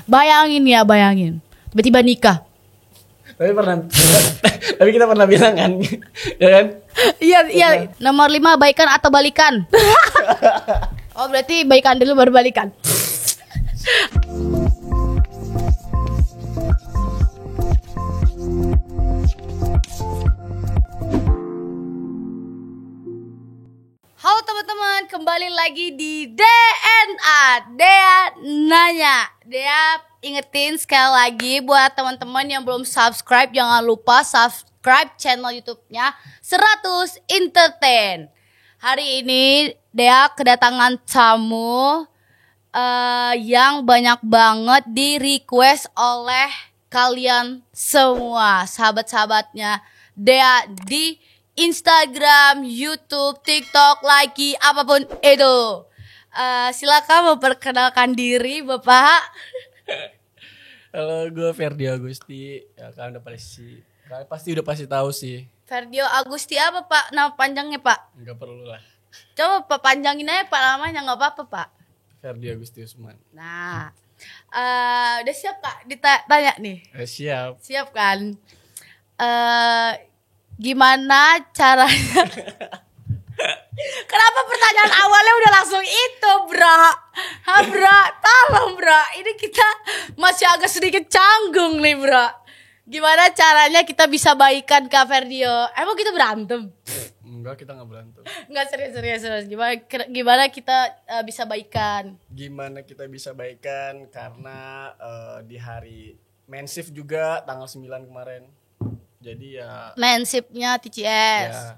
Bayangin. Tiba-tiba nikah. Tapi kita pernah bilang kan, ya kan? Iya. Nomor 5, baikan atau balikan? Oh, berarti baikan dulu baru balikan. Halo teman-teman, kembali lagi di DNA Dea Nanya. Dea ingetin sekali lagi buat teman-teman yang belum subscribe, jangan lupa subscribe channel YouTube-nya 100 Entertain. Hari ini Dea kedatangan tamu yang banyak banget di request oleh kalian semua, sahabat-sahabatnya Dea di Instagram, YouTube, TikTok, lagi apapun itu. Silakan memperkenalkan diri, Bapak. Halo, gue Ferdio Agusti. Ya kalian udah pasti tahu sih. Ferdio Agusti apa, Pak? Nama panjangnya, Pak? Enggak perlu lah. Coba Pak panjangin aja Pak namanya, nggak apa-apa, Pak. Ferdio Agusti Usman. Nah, udah siap Kak ditanya nih? Siap. Siap kan? Gimana caranya? Kenapa pertanyaan awalnya udah langsung itu, bro? Bro, tolong bro. Ini kita masih agak sedikit canggung nih, bro. Gimana caranya kita bisa baikan Kak Ferdio? Emang kita berantem? Enggak, kita nggak berantem. Enggak, serius. Gimana kita bisa baikan? Gimana kita bisa baikan? Karena di hari mensif juga tanggal 9 kemarin. Jadi ya Mensipnya TCS. ya.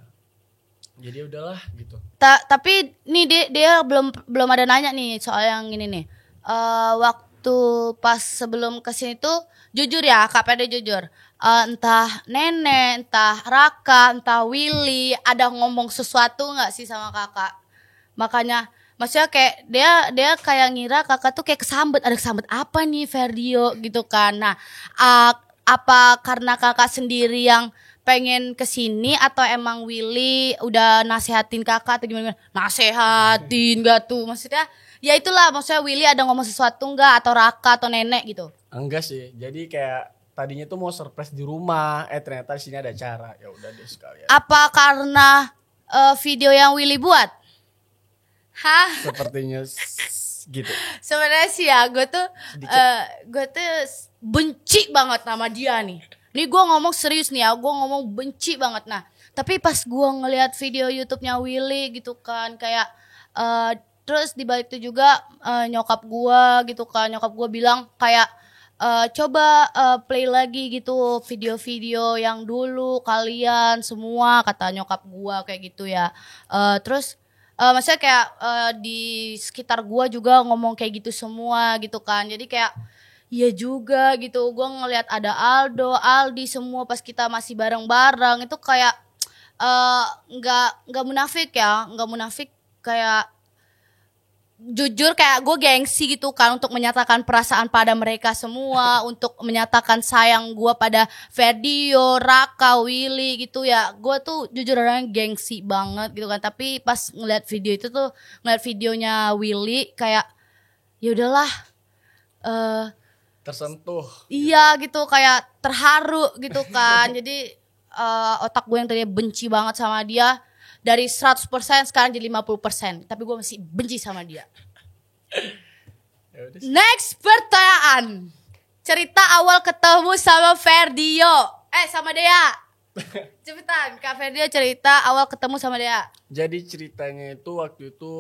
Jadi udahlah gitu. Tapi nih dia belum ada nanya nih soal yang ini nih. Waktu pas sebelum kesini tuh jujur ya, Kak Pede jujur. Entah Nenek, entah Raka, entah Willy ada ngomong sesuatu nggak sih sama kakak? Makanya maksudnya kayak dia kayak ngira kakak tuh kayak kesambet, ada kesambet apa nih Ferdio gitu kan. Nah, apa karena kakak sendiri yang pengen kesini atau emang Willy udah nasehatin kakak atau gimana? Nasehatin gak tuh? Maksudnya ya itulah, maksudnya Willy ada ngomong sesuatu nggak atau Raka atau Nenek gitu? Enggak sih. Jadi kayak tadinya tuh mau surprise di rumah, ternyata di sini ada acara. Ya udah deh sekalian. Apa karena video yang Willy buat? Hah? Sepertinya gitu. Sebenarnya sih ya, gue tuh benci banget sama dia nih. Nih gue ngomong serius nih ya, gue ngomong benci banget. Nah, tapi pas gue ngelihat video YouTube-nya Willy gitu kan, kayak terus dibalik itu juga nyokap gue gitu kan, nyokap gue bilang kayak coba play lagi gitu video-video yang dulu kalian semua, kata nyokap gue kayak gitu ya. Terus maksudnya kayak di sekitar gue juga ngomong kayak gitu semua gitu kan. Jadi kayak iya juga gitu, gue ngelihat ada Aldo, Aldi semua pas kita masih bareng-bareng itu kayak nggak munafik ya, nggak munafik, kayak jujur kayak gue gengsi gitu kan untuk menyatakan perasaan pada mereka semua, untuk menyatakan sayang gue pada Ferdio, Raka, Willy gitu ya. Gue tuh jujur orangnya gengsi banget gitu kan. Tapi pas ngeliat video itu tuh, ngeliat videonya Willy kayak ya udahlah, tersentuh. Iya gitu, kayak terharu gitu kan. Jadi otak gue yang tadinya benci banget sama dia dari 100% sekarang jadi 50%. Tapi gue masih benci sama dia. Next pertanyaan. Cerita awal ketemu sama Ferdio. Sama Dea. Cepetan, Kak Ferdio cerita awal ketemu sama Dea. Jadi ceritanya itu waktu itu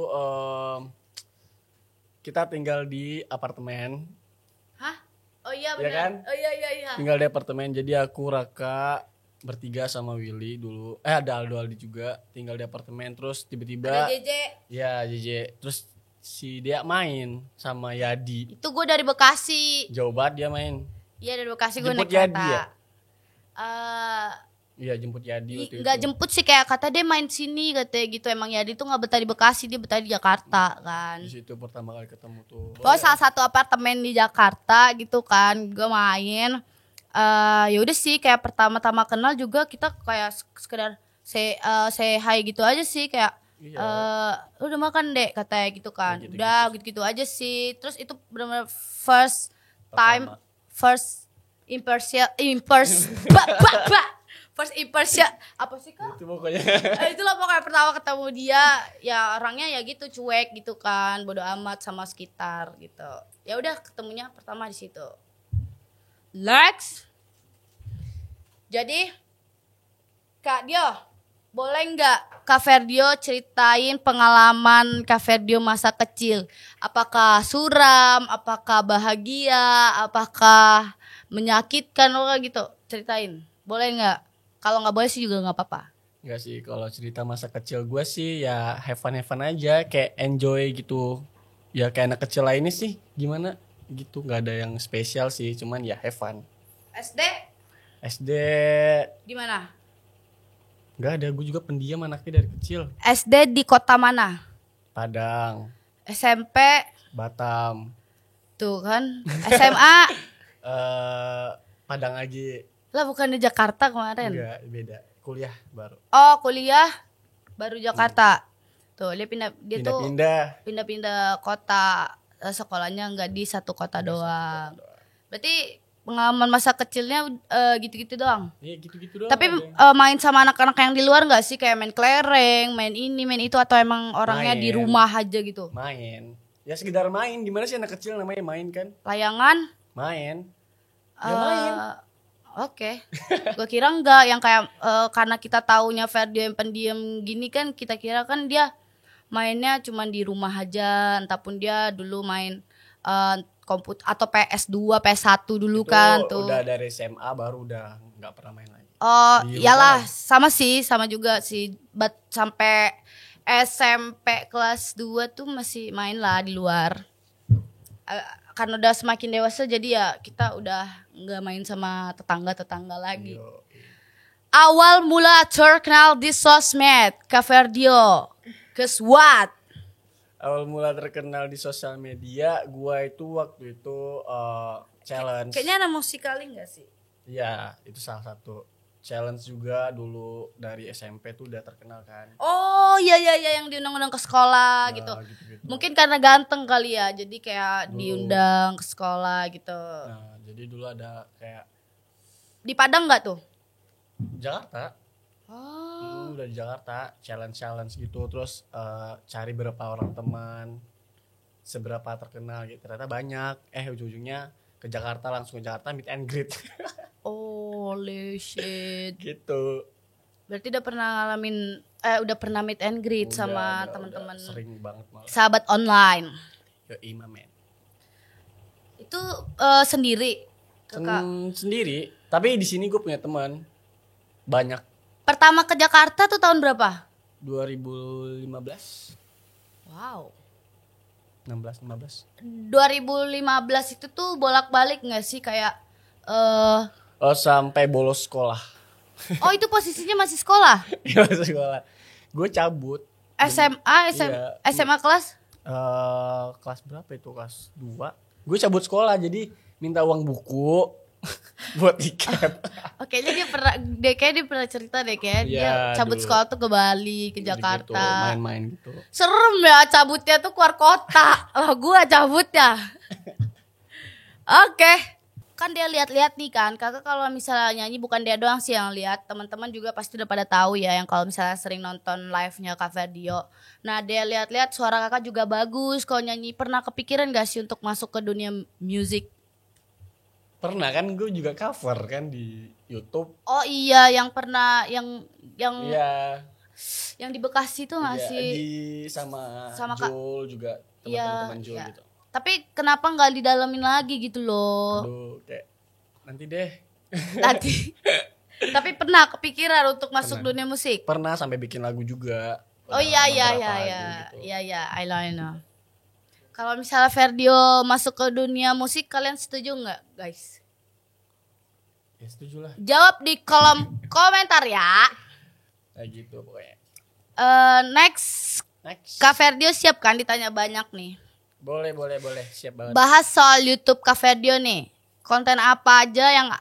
kita tinggal di apartemen. Hah? Oh iya benar. Ya kan? Oh iya. Tinggal di apartemen. Jadi aku, Raka, bertiga sama Willy dulu. Ada Aldi juga tinggal di apartemen. Terus tiba-tiba ada JJ. Ya JJ. Terus si dia main sama Yadi. Itu gue dari Bekasi. Jauh banget dia main. Iya dari Bekasi, gue naik Jemput kereta. Yadi ya? Iya jemput Yadi waktu itu. Gak jemput sih, kayak kata dia main sini katanya gitu. Emang Yadi tuh gak betah di Bekasi, dia betah di Jakarta kan. Di situ pertama kali ketemu tuh. Salah satu apartemen di Jakarta gitu kan, gue main. Ya udah sih, kayak pertama-tama kenal juga kita kayak sekedar say hi gitu aja sih, kayak udah makan dek katanya gitu kan. Ya, gitu, udah gitu aja sih. Terus itu benar-benar first time Pertama. first impression first impression apa sih Kak? Itu pokoknya. Itulah pokoknya pertama ketemu dia ya orangnya ya gitu cuek gitu kan, bodo amat sama sekitar gitu. Ya udah ketemunya pertama di situ. Lex. Jadi Kak Dio, boleh nggak Kak Ferdio ceritain pengalaman Kak Ferdio masa kecil? Apakah suram, apakah bahagia, apakah menyakitkan gitu? Ceritain, boleh nggak? Kalau nggak boleh sih juga nggak apa-apa. Enggak sih, kalau cerita masa kecil gue sih ya have fun aja, kayak enjoy gitu. Ya kayak anak kecil lainnya sih, gimana gitu, nggak ada yang spesial sih, cuman ya have fun. SD SD gimana? nggak ada, gue juga pendiam anaknya dari kecil. SD di kota mana? Padang, SMP Batam, tuh kan. SMA Padang lagi. lah bukan di Jakarta kemarin. Enggak, beda. Kuliah baru. Oh kuliah baru Jakarta. Tuh dia tuh pindah-pindah kota, sekolahnya nggak di satu kota doang. Berarti pengalaman masa kecilnya gitu-gitu doang. Iya gitu-gitu doang. Tapi main sama anak-anak yang di luar nggak sih, kayak main kelereng, main ini, main itu, atau emang orangnya di rumah aja gitu? Main. Ya sekedar main. Gimana sih anak kecil namanya main kan? Layangan? Main. Ya main. Oke. Gue kira enggak yang kayak karena kita taunya Ferdio yang pendiam gini kan, kita kira kan dia mainnya cuman di rumah aja, entahpun dia dulu main komputer atau PS2, PS1 dulu Itu kan tuh. udah dari SMA baru udah nggak pernah main lagi. Oh, Di iyalah, rumah. sama juga sih. Sampai SMP kelas 2 tuh masih main lah di luar. Karena udah semakin dewasa jadi ya kita udah nggak main sama tetangga lagi. Yo. Awal mula terkenal di sosmed, Kak Ferdio, guess what? Awal mula terkenal di sosial media, gua itu waktu itu challenge. Kayaknya ada musikali nggak sih? Iya, itu salah satu challenge juga dulu dari SMP tuh udah terkenal kan. Oh iya yang diundang-undang ke sekolah Nah, gitu. gitu-gitu. Mungkin karena ganteng kali ya, jadi kayak Dulu. diundang ke sekolah gitu. Nah, jadi dulu ada kayak Di Padang nggak tuh? Jakarta. Oh. Udah di Jakarta, challenge gitu, terus cari berapa orang teman, seberapa terkenal gitu. Ternyata banyak. Ujung-ujungnya ke Jakarta, langsung ke Jakarta meet and greet. Holy shit. Gitu. Berarti udah pernah ngalamin udah pernah meet and greet sama Udah teman-teman sering banget malah. sahabat online. Yo men. Itu sendiri, Kakak. Sendiri, tapi di sini gue punya teman banyak. Pertama ke Jakarta tuh tahun berapa? 2015. Wow. 15. 2015 itu tuh bolak-balik nggak sih kayak Oh, sampai bolos sekolah. oh itu posisinya masih sekolah? Iya, masih sekolah. Gue cabut. Iya. SMA kelas? Kelas berapa itu? Kelas 2. Gue cabut sekolah, jadi minta uang buku buat tiket. Oke, jadi dia pernah cerita deh kayak dia Iya, cabut dulu. sekolah tuh ke Bali, ke Jakarta. Gitu, main-main gitu. Serem ya cabutnya tuh keluar kota. Lah gua cabutnya. Oke. Kan dia lihat-lihat nih kan. Kakak kalau misalnya nyanyi bukan dia doang sih yang lihat. Teman-teman juga pasti udah pada tahu ya yang kalau misalnya sering nonton live-nya Kak Ferdio. Nah, dia lihat-lihat suara Kakak juga bagus kalau nyanyi. Pernah kepikiran gak sih untuk masuk ke dunia musik? Pernah kan, gue juga cover kan di YouTube. Oh iya, yang pernah yang Iya. yang di Bekasi tuh nggak Iya, sih? sama Kak. Jul juga, Iya, teman-teman Jul iya. gitu. Tapi kenapa nggak didalamin lagi gitu loh? Aduh, kayak nanti deh. Nanti. Tapi pernah kepikiran untuk masuk Pernah. dunia musik? Pernah sampai bikin lagu juga. Oh Udah iya beberapa lagu gitu. iya, I know. Kalau misalnya Ferdio masuk ke dunia musik, kalian setuju nggak, guys? Ya setuju lah. Jawab di kolom komentar ya. Kayak gitu pokoknya. Next, Next. Kak Ferdio siap kan ditanya banyak nih. Boleh. Siap banget. Bahas soal YouTube Kak Ferdio nih. Konten apa aja yang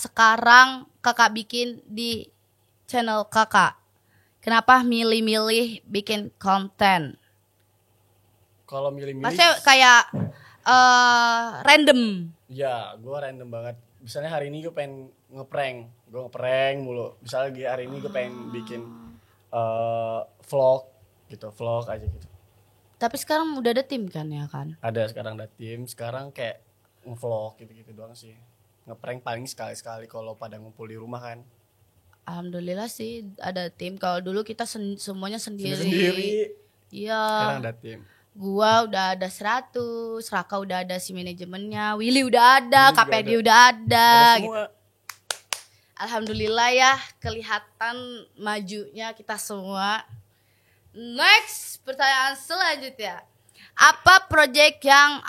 sekarang Kakak bikin di channel Kakak? Kenapa milih-milih bikin konten? Kalau milih-milih. Maksudnya kayak random Ya, gue random banget. Misalnya hari ini gue pengen ngeprank mulu. Misalnya hari ini gue pengen bikin vlog gitu, vlog aja gitu. Tapi sekarang udah ada tim kan ya kan? Ada sekarang ada tim, sekarang kayak ngevlog gitu-gitu doang sih. Ngeprank paling sekali-sekali kalau pada ngumpul di rumah kan. Alhamdulillah sih ada tim. Kalau dulu kita semuanya sendiri. Iya. Sekarang ada tim. Gua udah ada 100, Raka udah ada si manajemennya, Willy udah ada, KPD udah ada gitu. Alhamdulillah ya, kelihatan majunya kita semua. Next, pertanyaan selanjutnya. Apa proyek yang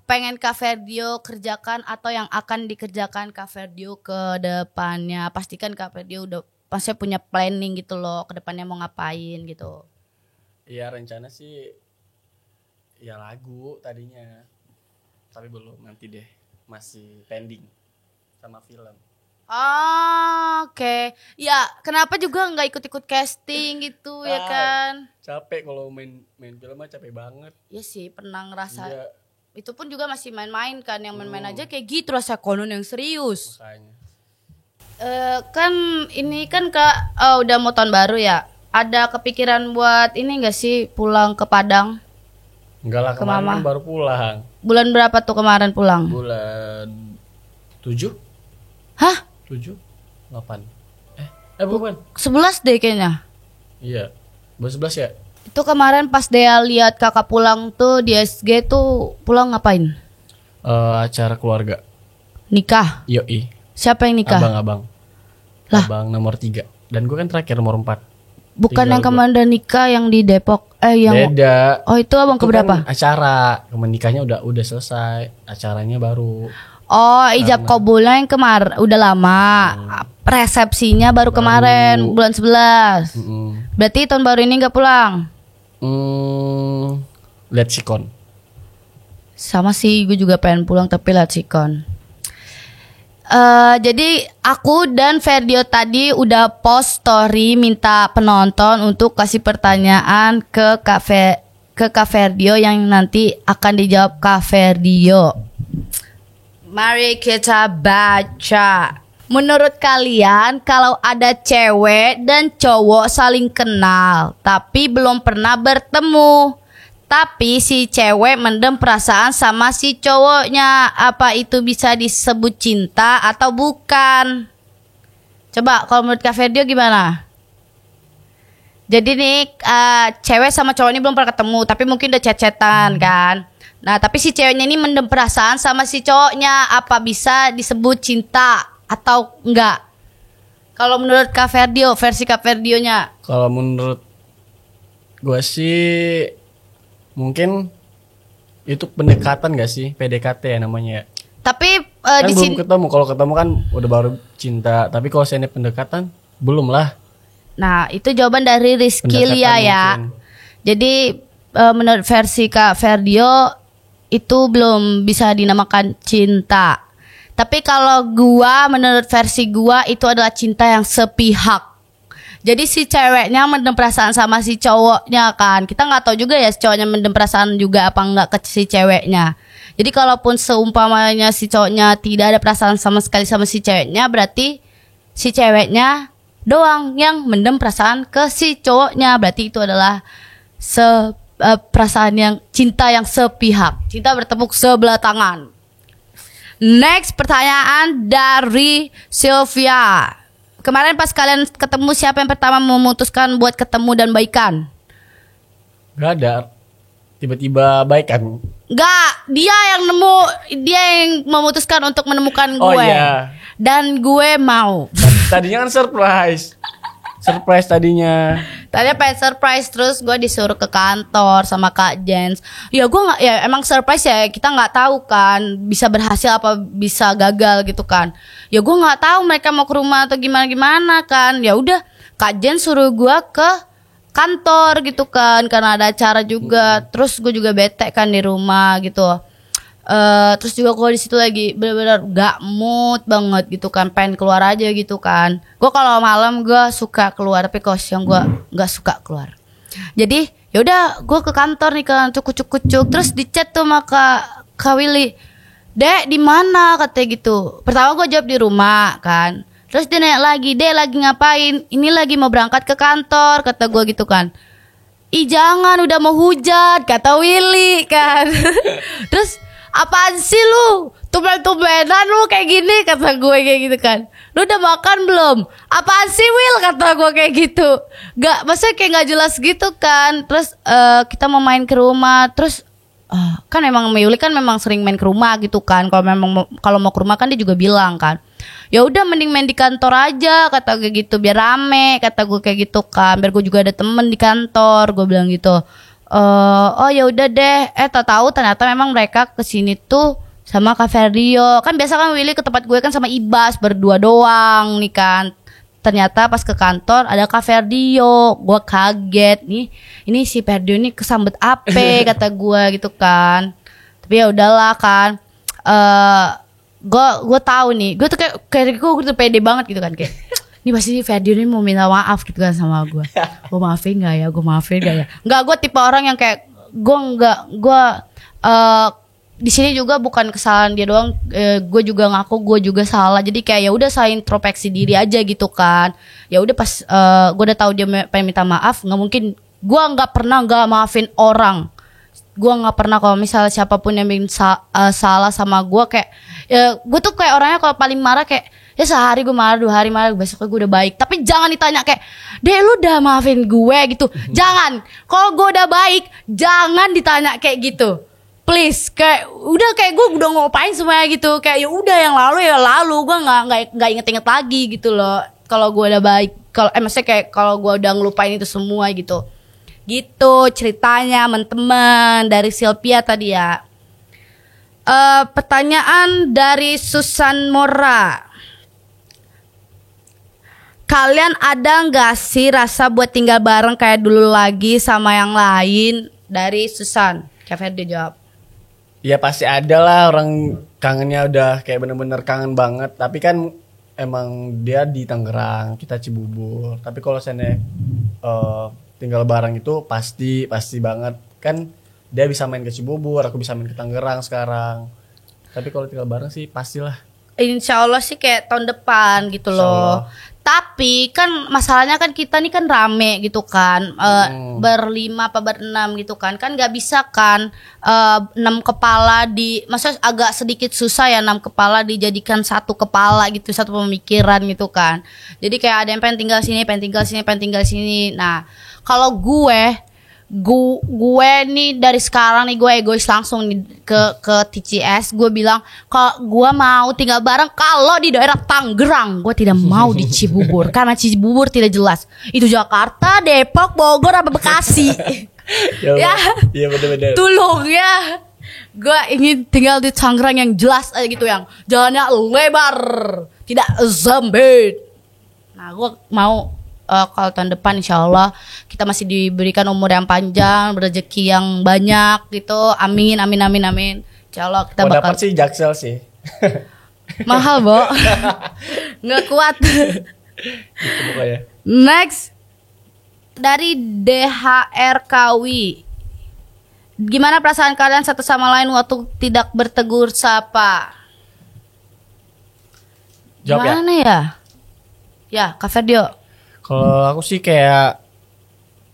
pengen Kak Ferdio kerjakan atau yang akan dikerjakan Kak Ferdio ke depannya? Pastikan Kak Ferdio udah pasti punya planning gitu loh, ke depannya mau ngapain gitu. Iya, rencana sih ya lagu tadinya, tapi belum, nanti deh, masih pending sama film. Oke. Ya kenapa juga nggak ikut-ikut casting gitu ya kan? Capek kalau main film mah capek banget. Iya sih, pernah ngerasa. Iya. Itu pun juga masih main-main kan, yang main-main aja kayak gitu, rasa konon yang serius. Makanya. Kan ini kan Kak udah mau tahun baru ya. Ada kepikiran buat ini nggak sih pulang ke Padang? Enggak lah, kemarin baru pulang. Bulan berapa tuh kemarin pulang? Bulan 7. Hah? 7? 8. Bukan. 11 deh kayaknya. Iya. Bulan 11 ya? Itu kemarin pas Dea lihat kakak pulang tuh di SG tuh pulang ngapain? Acara keluarga. Nikah? Yoi. Siapa yang nikah? Abang-abang. Lah? Abang nomor 3. Dan gue kan terakhir nomor 4. Bukan Tinggal yang kemarin nikah yang di Depok. Yang beda. Oh, itu abang keberapa? Kan acara. Nikahnya udah selesai. Acaranya baru. Oh, ijab kabulnya yang kemarin udah lama. Resepsinya baru kemarin bulan 11. Berarti tahun baru ini enggak pulang? Lihat sikon. Sama sih, gue juga pengen pulang tapi lihat sikon. Jadi aku dan Ferdio tadi udah post story minta penonton untuk kasih pertanyaan ke Kak Ferdio yang nanti akan dijawab Kak Ferdio. Mari kita baca. Menurut kalian kalau ada cewek dan cowok saling kenal tapi belum pernah bertemu, tapi si cewek mendem perasaan sama si cowoknya, apa itu bisa disebut cinta atau bukan? Coba kalau menurut Kak Ferdio gimana? Jadi nih cewek sama cowok ini belum pernah ketemu tapi mungkin udah chat-chatan kan. Nah tapi si ceweknya ini mendem perasaan sama si cowoknya, apa bisa disebut cinta atau enggak? Kalau menurut Kak Ferdio, versi Kak Ferdionya. Kalau menurut gue sih mungkin itu pendekatan gak sih? PDKT ya namanya ya. Tapi kan di belum sini ketemu. Kalau ketemu kan udah baru cinta. Tapi kalau seandainya pendekatan belum lah. Nah itu jawaban dari Rizky Pendekatan Lia ya. mungkin. Jadi menurut versi Kak Ferdio itu belum bisa dinamakan cinta. Tapi kalau menurut versi gua itu adalah cinta yang sepihak. Jadi si ceweknya mendem perasaan sama si cowoknya kan. Kita nggak tahu juga ya si cowoknya mendem perasaan juga apa enggak ke si ceweknya. Jadi kalaupun seumpamanya si cowoknya tidak ada perasaan sama sekali sama si ceweknya, berarti si ceweknya doang yang mendem perasaan ke si cowoknya. Berarti itu adalah perasaan yang cinta yang sepihak. Cinta bertepuk sebelah tangan. Next pertanyaan dari Sylvia. Kemarin pas kalian ketemu siapa yang pertama memutuskan buat ketemu dan baikan? Gak ada. Tiba-tiba baikan. Gak, dia yang memutuskan untuk menemukan gue. Oh iya. Dan gue mau. Tadinya kan surprise. Surprise tadinya. Tadinya pengen surprise, terus gue disuruh ke kantor sama Kak Jens. Ya gue nggak, ya emang surprise ya, kita nggak tahu kan bisa berhasil apa bisa gagal gitu kan. Ya gue nggak tahu mereka mau ke rumah atau gimana kan. Ya udah Kak Jens suruh gue ke kantor gitu kan karena ada acara juga. Terus gue juga bete kan di rumah gitu. Terus juga gue di situ lagi benar-benar gak mood banget gitu kan, pengen keluar aja gitu kan. Gue kalau malam gue suka keluar, tapi kalau siang gue gak suka keluar. Jadi yaudah gue ke kantor nih kan, kucuk-kucuk. Terus di chat tuh sama Kak Willy, Dek di mana katanya gitu. Pertama gue jawab di rumah kan. Terus dia nanya lagi, Dek lagi ngapain? Ini lagi mau berangkat ke kantor kata gue gitu kan. Ih jangan udah mau hujan kata Willy kan. Terus apaan sih lu? Tumben-tumbenan lu kayak gini kata gue kayak gitu kan. Lu udah makan belum? Apaan sih Will kata gue kayak gitu. Gak, maksudnya kayak gak jelas gitu kan. Terus kita mau main ke rumah. Terus kan emang Yuli kan memang sering main ke rumah gitu kan. Kalau mau ke rumah kan dia juga bilang kan. Ya udah mending main di kantor aja kata gue gitu biar rame kata gue kayak gitu kan. Biar gue juga ada temen di kantor gue bilang gitu. Oh ya udah deh. Tak tahu ternyata memang mereka kesini tuh sama Kak Ferdio. Kan biasa kan Willy ke tempat gue kan sama Ibas berdua doang nih kan. Ternyata pas ke kantor ada Kak Ferdio. Gue kaget nih. Ini si Ferdio ini kesambet ape kata gue gitu kan. Tapi ya udahlah kan. Gue tahu nih. Gue tuh kayak gue tuh pede banget gitu kan kayak. Ini pasti Ferdio ini mau minta maaf gitu kan sama gue. Gue maafin gak ya? Gue maafin gak ya? Enggak, gue tipe orang yang kayak gue di sini juga bukan kesalahan dia doang, gue juga ngaku gue juga salah. Jadi kayak ya udah saya introspeksi diri aja gitu kan. Ya udah pas gue udah tahu dia pengen minta maaf, nggak mungkin gue nggak pernah nggak maafin orang. Gue nggak pernah kalau misalnya siapapun yang bikin salah sama gue kayak gue tuh kayak orangnya kalau paling marah kayak ya sehari gue marah, 2 hari marah, besoknya gue udah baik. Tapi jangan ditanya kayak Dek lu udah maafin gue gitu. Jangan. Kalau gue udah baik jangan ditanya kayak gitu. Please, kayak udah kayak gue udah ngopain semuanya gitu. Kayak ya udah yang lalu ya lalu, gue nggak inget-inget lagi gitu loh. Kalau gue udah baik, kalau maksudnya kayak kalau gue udah ngelupain itu semua gitu. Gitu ceritanya teman-teman dari Sylvia tadi ya. Pertanyaan dari Susan Mora. Kalian ada nggak sih rasa buat tinggal bareng kayak dulu lagi sama yang lain? Dari Susan. Kevin dia jawab. Ya pasti ada lah orang kangennya udah kayak bener-bener kangen banget. Tapi kan emang dia di Tangerang, kita Cibubur. Tapi kalau saya tinggal bareng itu pasti banget. Kan dia bisa main ke Cibubur, aku bisa main ke Tangerang sekarang. Tapi kalau tinggal bareng sih pastilah. Insya Allah sih kayak tahun depan gitu loh. Tapi kan masalahnya kan kita nih kan rame gitu kan, berlima apa berenam gitu kan nggak bisa kan 6 kepala maksudnya agak sedikit susah ya 6 kepala dijadikan 1 kepala gitu, satu pemikiran gitu kan. Jadi kayak ada yang pengen tinggal sini, pengen tinggal sini, pengen tinggal sini. Nah kalau gue nih dari sekarang nih gue egois langsung nih ke TCS. Gue bilang kalau gue mau tinggal bareng kalau di daerah Tangerang. Gue tidak mau di Cibubur karena Cibubur tidak jelas. Itu Jakarta, Depok, Bogor apa Bekasi. Ya. Iya benar-benar. Tolong ya. Gue ingin tinggal di Tangerang yang jelas aja gitu, yang jalannya lebar, tidak sempit. Nah gue mau kalau tahun depan insya Allah kita masih diberikan umur yang panjang, rezeki yang banyak gitu. Amin, amin, amin, amin. Insya Allah kita bakal dapat sih Jaksel sih. Mahal, Bo. Nggak kuat. Gitu pokoknya. Next dari DHRKW. Gimana perasaan kalian satu sama lain waktu tidak bertegur sapa? Jawab gimana ya? Ya, Kak Ferdio. Kalau aku sih kayak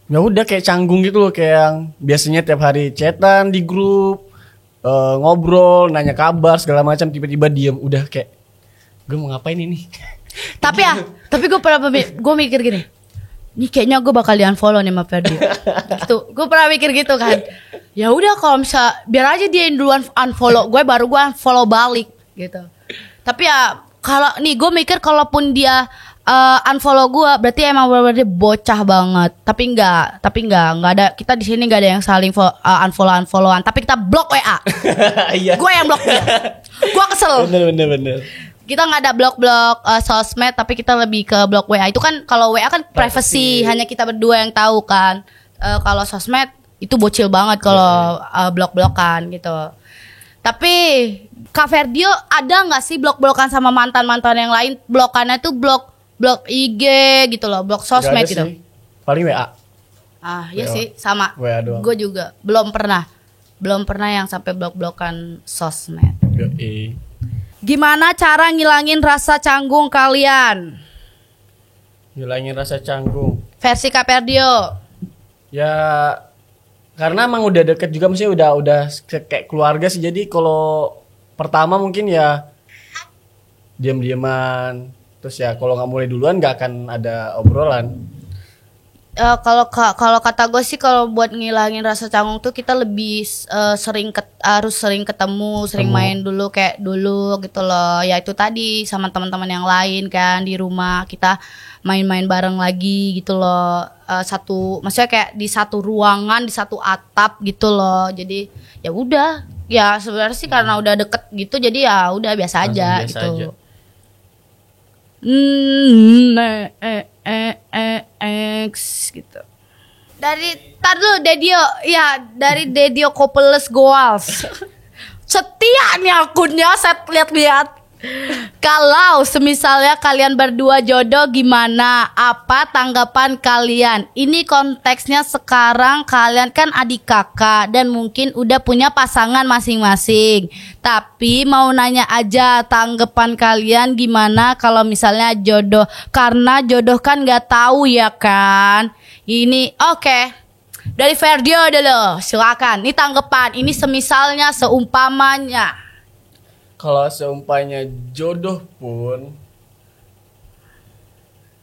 ya udah kayak canggung gitu loh, kayak yang biasanya tiap hari chatan di grup, ngobrol, nanya kabar segala macam, tiba-tiba diem, udah kayak gue mau ngapain ini? tapi gue mikir gini, ini kayaknya gue bakal di unfollow nih sama Ferdi. Gitu, gue pernah mikir gitu kan. Ya udah kalau misal biar aja dia yang duluan unfollow gue, baru gue unfollow balik gitu. Tapi ya kalau nih gue mikir kalaupun dia unfollow gue berarti emang benar-benar bocah banget. Tapi enggak ada, kita di sini enggak ada yang saling unfollowan, tapi kita blok WA. Iya. Gue yang blok dia. Gue kesel. Bener. Kita nggak ada blok sosmed, tapi kita lebih ke blok WA. Itu kan kalau WA kan privacy, hanya kita berdua yang tahu kan. Kalau sosmed itu bocil banget kalau blok-blokan gitu. Tapi Kak Ferdio ada nggak sih blok-blokan sama mantan-mantan yang lain? Blokannya tuh blok IG gitu loh, blok sosmed gitu. Sih. Paling WA. Iya sih, sama. Gue juga belum pernah yang sampai blok-blokan sosmed. Yoi. Gimana cara ngilangin rasa canggung kalian? Ngilangin rasa canggung. Versi Kak Perdio. Ya karena emang udah deket juga, maksudnya udah kayak keluarga sih. Jadi kalau pertama mungkin ya diam-diaman. Terus ya kalau nggak mulai duluan nggak akan ada obrolan. Kalau kata gue sih, kalau buat ngilangin rasa canggung tuh kita lebih harus sering ketemu, sering main dulu kayak dulu gitu loh. Ya itu tadi sama teman-teman yang lain kan, di rumah kita main-main bareng lagi gitu loh. Maksudnya kayak di satu ruangan, di satu atap gitu loh. Jadi ya udah, ya sebenarnya sih karena udah deket gitu, jadi ya udah biasa aja biasa gitu. aja. X gitu. Tar dulu dari Dedio Copeles Goals. Setia nih akunnya, saya lihat-lihat. Kalau semisalnya kalian berdua jodoh, gimana? Apa tanggapan kalian? Ini konteksnya sekarang kalian kan adik kakak dan mungkin udah punya pasangan masing-masing. Tapi mau nanya aja, tanggapan kalian gimana kalau misalnya jodoh? Karena jodoh kan nggak tahu ya kan. Ini oke. Dari Ferdio dulu, silakan. Ini tanggapan. Ini semisalnya, seumpamanya. Kalau seumpamanya jodoh pun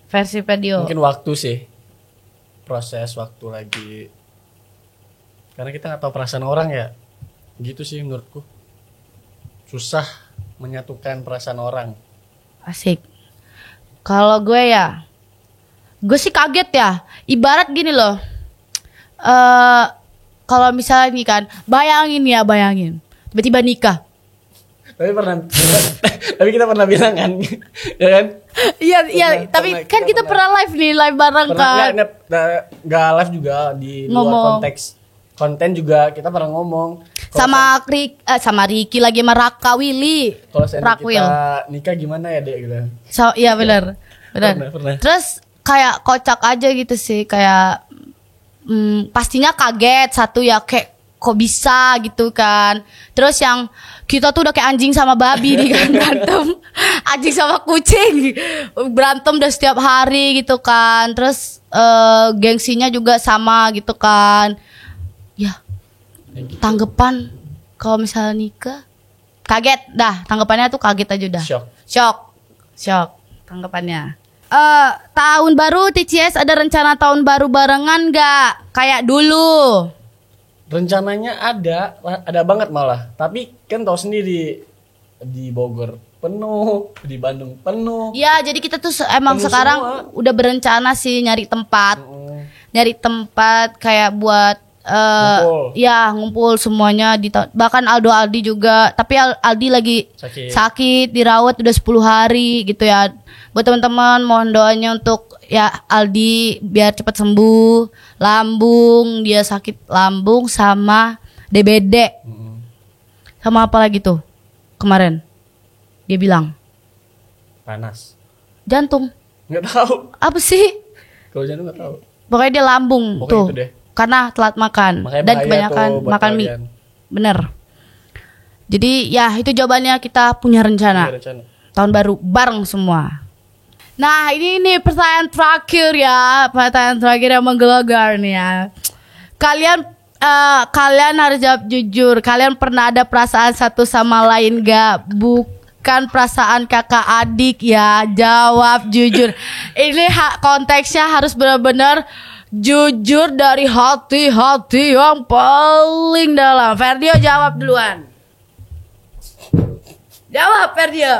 Versi Ferdio. mungkin waktu sih, proses waktu lagi. Karena kita nggak tahu perasaan orang ya, gitu sih menurutku. Susah menyatukan perasaan orang. Asik. Kalau gue sih kaget ya. Ibarat gini loh. Kalau misalnya nih kan, bayangin tiba-tiba nikah. Tapi kita pernah bilang kan, ya kan? Iya, tapi kan kita pernah live bareng kan. Nggak live juga di luar konteks konten juga kita pernah ngomong. Sama Ricky lagi sama Raka Willy. Kalau kita nikah gimana ya Dek gitu. Iya benar. Pernah. Terus kayak kocak aja gitu sih, kayak pastinya kaget satu ya, kayak kok bisa gitu kan. Terus yang kita tuh udah kayak anjing sama babi nih kan, berantem. Anjing sama kucing berantem udah setiap hari gitu kan. Terus gengsinya juga sama gitu kan. Ya tanggapan kalau misalnya nikah, kaget dah, tanggapannya tuh kaget aja udah. Shock tanggapannya. Tahun baru TCS ada rencana tahun baru barengan gak? Kayak dulu. Rencananya ada banget malah. Tapi kan tahu sendiri, di Bogor penuh, di Bandung penuh. Ya, jadi kita tuh emang penuh sekarang semua. Udah berencana sih nyari tempat. Nyari tempat kayak buat ngumpul semuanya bahkan Aldi juga. Tapi Aldi lagi sakit dirawat udah 10 hari gitu ya. Buat teman-teman mohon doanya untuk ya Aldi biar cepat sembuh. Dia sakit lambung sama DBD. Sama apa lagi tuh kemarin dia bilang panas jantung, nggak tahu apa sih kalau jantung, nggak tahu, pokoknya dia lambung tuh karena telat makan. Makanya dan kebanyakan makan mie. Bener. Jadi ya itu jawabannya, kita punya rencana. Tahun baru bareng semua. Nah ini nih pertanyaan terakhir yang menggelegar nih ya. Kalian harus jawab jujur. Kalian pernah ada perasaan satu sama lain gak? Bukan perasaan kakak adik ya. Jawab jujur. Ini konteksnya harus benar-benar jujur dari hati-hati yang paling dalam. Ferdio jawab duluan. Jawab Ferdio.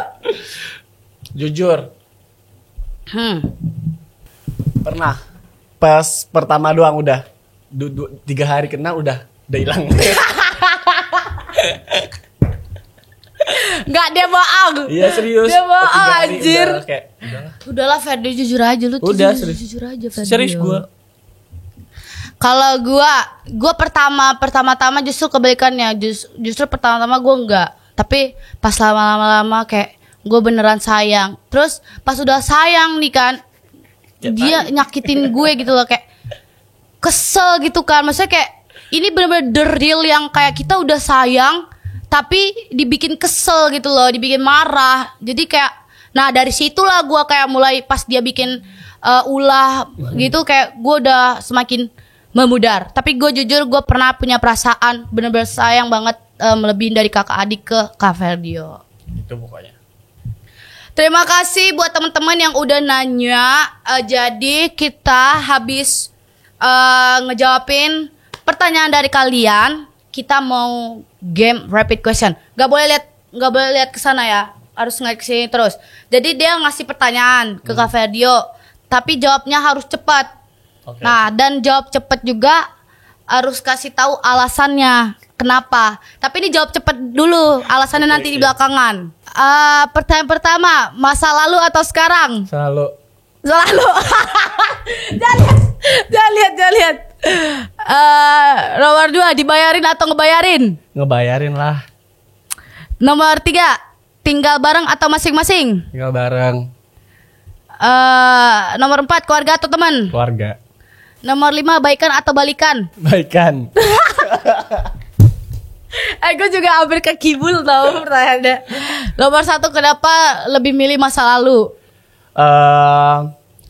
Jujur. Pernah. Pas pertama doang udah 3 hari kena udah hilang. Enggak, dia bohong. Iya serius. Dia bohong anjir. Udahlah Ferdi, jujur aja lu. Udah jujur aja Ferdi. Serius gua. Kalau gua pertama-tama justru kebalikannya. Justru pertama-tama gua enggak. Tapi pas lama-lama kayak gua beneran sayang. Terus pas udah sayang nih kan, dia nyakitin gue gitu loh, kayak kesel gitu kan. Maksudnya kayak ini bener-bener the real yang kayak kita udah sayang tapi dibikin kesel gitu loh, dibikin marah. Jadi kayak, nah dari situlah gue kayak mulai pas dia bikin ulah gitu, kayak gue udah semakin memudar. Tapi gue jujur, gue pernah punya perasaan bener-bener sayang banget, melebihin dari kakak adik ke Kak Ferdio. Itu pokoknya. Terima kasih buat teman-teman yang udah nanya. Jadi kita habis ngejawabin pertanyaan dari kalian, kita mau game rapid question. Gak boleh lihat ke sana ya, harus ngeliat ke sini terus. Jadi dia ngasih pertanyaan ke Kak Ferdio, tapi jawabnya harus cepat. Okay. Nah, dan jawab cepat juga harus kasih tahu alasannya kenapa. Tapi ini jawab cepat dulu, alasannya nanti di belakangan. Pertanyaan pertama, masa lalu atau sekarang? Selalu. Jangan lihat. Nomor 2, dibayarin atau ngebayarin? Ngebayarin lah. Nomor 3, tinggal bareng atau masing-masing? Tinggal bareng. Nomor 4, keluarga atau teman? Keluarga. Nomor 5, baikan atau balikan? Baikan. Gue juga hampir ke kibul tau pertanyaannya. Nomor 1, kenapa lebih milih masa lalu?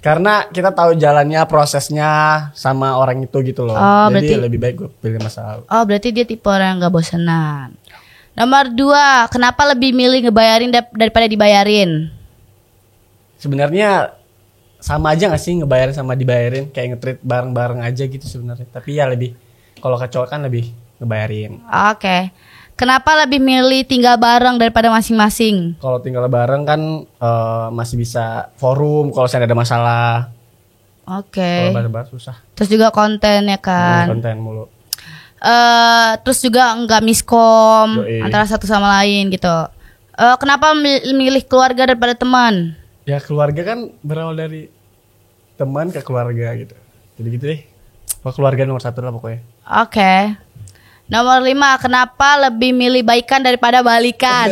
Karena kita tahu jalannya, prosesnya sama orang itu gitu loh. Jadi lebih baik gue pilih masa lalu. Oh, berarti dia tipe orang yang gak bosenan. Nomor 2, kenapa lebih milih ngebayarin daripada dibayarin? Sebenarnya sama aja gak sih ngebayarin sama dibayarin, kayak nge-treat bareng-bareng aja gitu sebenarnya. Tapi ya lebih, kalau ke cowok kan lebih ngebayarin. Oke. Kenapa lebih milih tinggal bareng daripada masing-masing? Kalau tinggal bareng kan masih bisa forum kalau saya ada masalah. Oke. Kalau bareng-bareng susah. Terus juga konten ya kan. Konten mulu. Terus juga nggak miskom Yoi. antara satu sama lain gitu. Kenapa milih keluarga daripada teman? Ya keluarga kan berawal dari teman ke keluarga gitu. Jadi gitu deh. Keluarga nomor 1 lah pokoknya. Oke. Nomor 5, kenapa lebih milih baikan daripada balikan?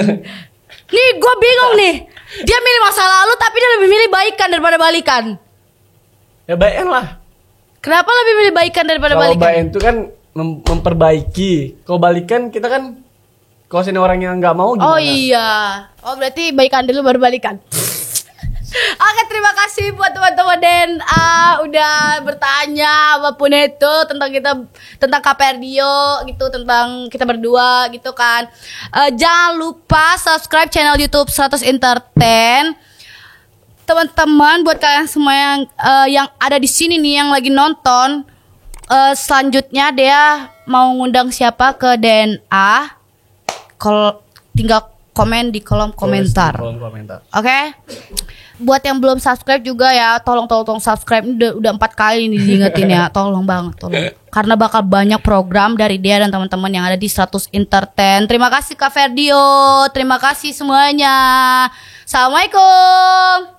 Nih gue bingung nih. Dia milih masa lalu tapi dia lebih milih baikan daripada balikan. Ya baikan lah. Kenapa lebih milih baikan daripada Kalau balikan? baikan itu kan memperbaiki. Kalau balikan kita kan, kalau sini orang yang nggak mau gimana? Oh iya. Oh berarti baikan dulu baru balikan. Oke, terima kasih buat teman-teman DNA udah bertanya apapun itu tentang Kak Ferdio gitu, tentang kita berdua gitu kan. Jangan lupa subscribe channel YouTube 100 Entertain. Teman-teman, buat kalian semua yang ada di sini nih yang lagi nonton, selanjutnya dia mau ngundang siapa ke DNA? Kalau tinggal komen di kolom komentar. Oke? Buat yang belum subscribe juga ya, tolong subscribe. Ini udah 4 kali nih diingetin ya. Tolong banget, tolong. Karena bakal banyak program dari dia dan teman-teman yang ada di 100 Entertain. Terima kasih Kak Ferdio. Terima kasih semuanya. Assalamualaikum.